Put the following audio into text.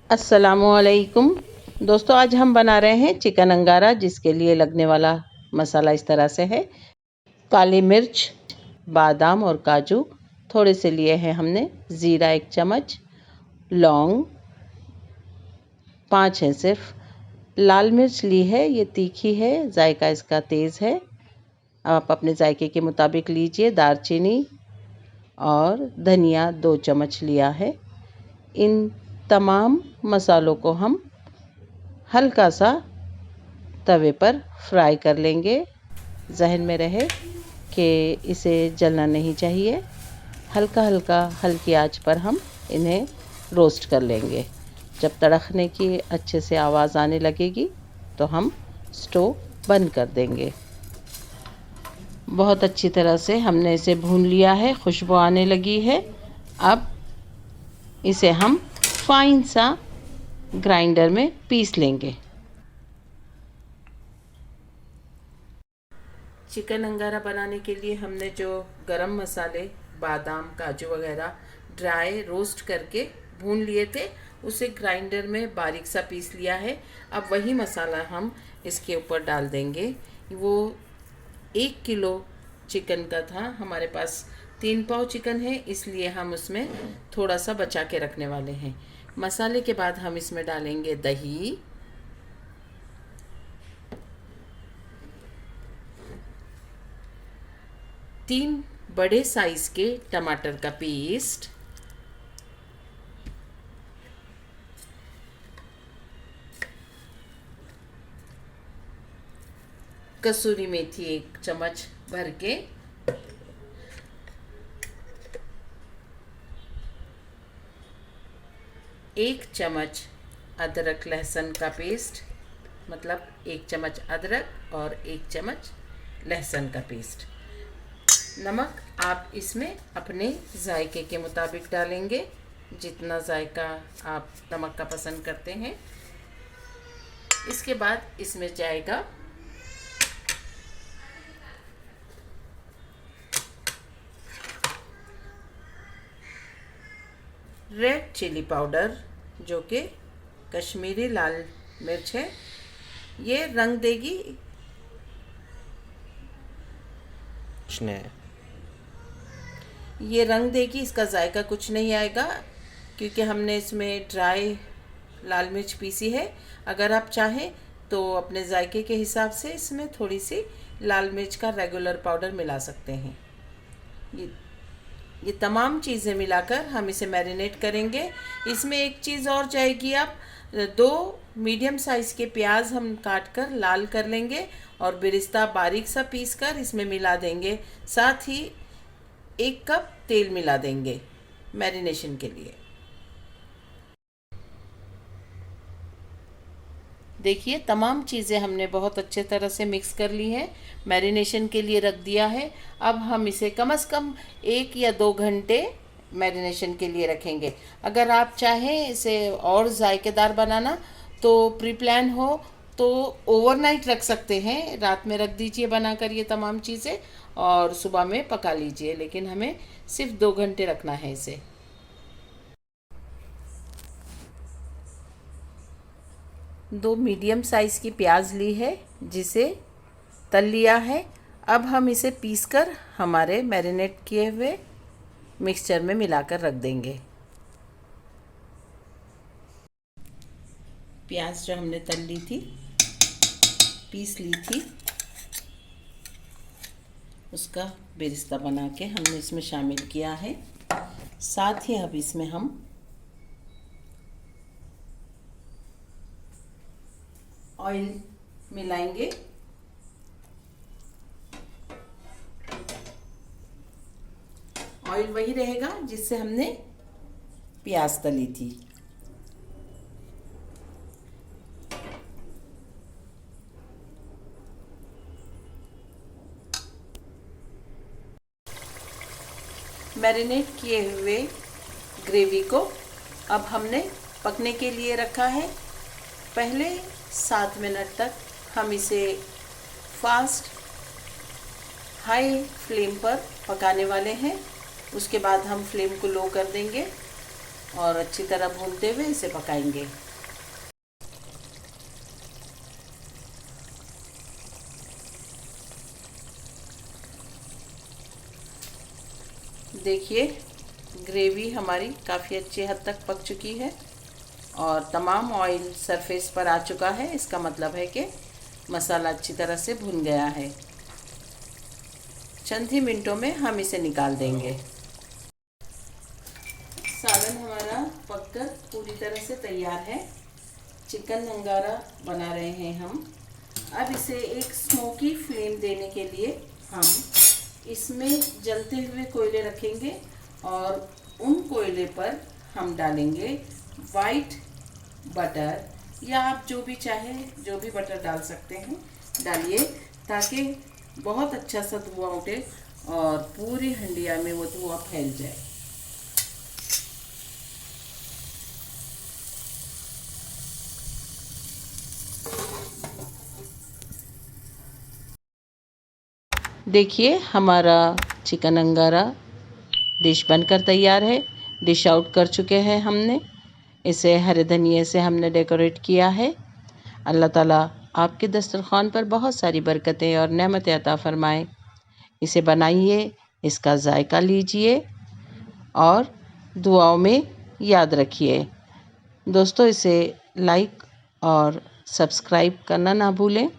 अस्सलामुअलैकुम दोस्तों, आज हम बना रहे हैं चिकन अंगारा, जिसके लिए लगने वाला मसाला इस तरह से है। काली मिर्च, बादाम और काजू थोड़े से लिए हैं हमने, ज़ीरा 1 चम्मच, लौंग 5 है सिर्फ, लाल मिर्च ली है, ये तीखी है, जायका इसका तेज़ है, आप अपने जायके के मुताबिक लीजिए। दालचीनी और धनिया 2 चम्मच लिया है। इन तमाम मसालों को हम हल्का सा तवे पर फ्राई कर लेंगे। जहन में रहे कि इसे जलना नहीं चाहिए, हल्का हल्का हल्की आंच पर हम इन्हें रोस्ट कर लेंगे। जब तड़कने की अच्छे से आवाज़ आने लगेगी तो हम स्टोव बंद कर देंगे। बहुत अच्छी तरह से हमने इसे भून लिया है, खुशबू आने लगी है। अब इसे हम फाइन सा ग्राइंडर में पीस लेंगे। चिकन अंगारा बनाने के लिए हमने जो गरम मसाले, बादाम, काजू वगैरह ड्राई रोस्ट करके भून लिए थे, उसे ग्राइंडर में बारीक सा पीस लिया है। अब वही मसाला हम इसके ऊपर डाल देंगे। वो 1 किलो चिकन का था, हमारे पास 3 पाव चिकन है, इसलिए हम उसमें थोड़ा सा बचा के रखने वाले हैं। मसाले के बाद हम इसमें डालेंगे दही, तीन बड़े साइज के टमाटर का पेस्ट, कसूरी मेथी 1 चम्मच भर के, एक चम्मच अदरक लहसुन का पेस्ट, मतलब 1 चम्मच अदरक और 1 चम्मच लहसुन का पेस्ट। नमक आप इसमें अपने जायके के मुताबिक डालेंगे, जितना जायका आप नमक का पसंद करते हैं। इसके बाद इसमें जाएगा रेड चिली पाउडर, जो कि कश्मीरी लाल मिर्च है। ये रंग देगी, ये रंग देगी, इसका जायका कुछ नहीं आएगा, क्योंकि हमने इसमें ड्राई लाल मिर्च पीसी है। अगर आप चाहें तो अपने जायके के हिसाब से इसमें थोड़ी सी लाल मिर्च का रेगुलर पाउडर मिला सकते हैं। ये तमाम चीज़ें मिलाकर हम इसे मैरिनेट करेंगे। इसमें एक चीज़ और जाएगी, आप 2 मीडियम साइज़ के प्याज हम काट कर लाल कर लेंगे और बिरिस्ता बारीक सा पीस कर इसमें मिला देंगे। साथ ही 1 कप तेल मिला देंगे मैरिनेशन के लिए। देखिए, तमाम चीज़ें हमने बहुत अच्छे तरह से मिक्स कर ली हैं, मैरिनेशन के लिए रख दिया है। अब हम इसे कम से कम 1 या 2 घंटे मैरिनेशन के लिए रखेंगे। अगर आप चाहें इसे और जायकेदार बनाना तो प्री प्लान हो तो ओवरनाइट रख सकते हैं, रात में रख दीजिए बनाकर ये तमाम चीज़ें और सुबह में पका लीजिए, लेकिन हमें सिर्फ 2 घंटे रखना है इसे। 2 मीडियम साइज़ की प्याज ली है, जिसे तल लिया है। अब हम इसे पीसकर हमारे मैरिनेट किए हुए मिक्सचर में मिलाकर रख देंगे। प्याज जो हमने तल ली थी, पीस ली थी, उसका बेरिस्ता बना के हमने इसमें शामिल किया है। साथ ही अब इसमें हम ऑयल मिलाएंगे। ऑयल वही रहेगा जिससे हमने प्याज तली थी। मैरिनेट किए हुए ग्रेवी को अब हमने पकने के लिए रखा है। पहले 7 मिनट तक हम इसे फास्ट हाई फ्लेम पर पकाने वाले हैं। उसके बाद हम फ्लेम को लो कर देंगे और अच्छी तरह भूनते हुए इसे पकाएंगे। देखिए ग्रेवी हमारी काफ़ी अच्छी हद तक पक चुकी है और तमाम ऑयल सरफेस पर आ चुका है। इसका मतलब है कि मसाला अच्छी तरह से भुन गया है। चंद ही मिनटों में हम इसे निकाल देंगे। सालन हमारा पककर पूरी तरह से तैयार है। चिकन अंगारा बना रहे हैं हम। अब इसे एक स्मोकी फ्लेम देने के लिए हम इसमें जलते हुए कोयले रखेंगे और उन कोयले पर हम डालेंगे वाइट बटर, या आप जो भी चाहे जो भी बटर डाल सकते हैं डालिए, ताकि बहुत अच्छा सा धुआं उठे और पूरी हंडिया में वो धुआं फैल जाए। देखिए हमारा चिकन अंगारा डिश बनकर तैयार है। डिश आउट कर चुके हैं हमने। इसे हरे धनिए से हमने डेकोरेट किया है। अल्लाह ताला आपके दस्तरखान पर बहुत सारी बरकतें और नेमतें अता फरमाएं। इसे बनाइए, इसका जायका लीजिए और दुआओं में याद रखिए। दोस्तों, इसे लाइक और सब्सक्राइब करना ना भूलें।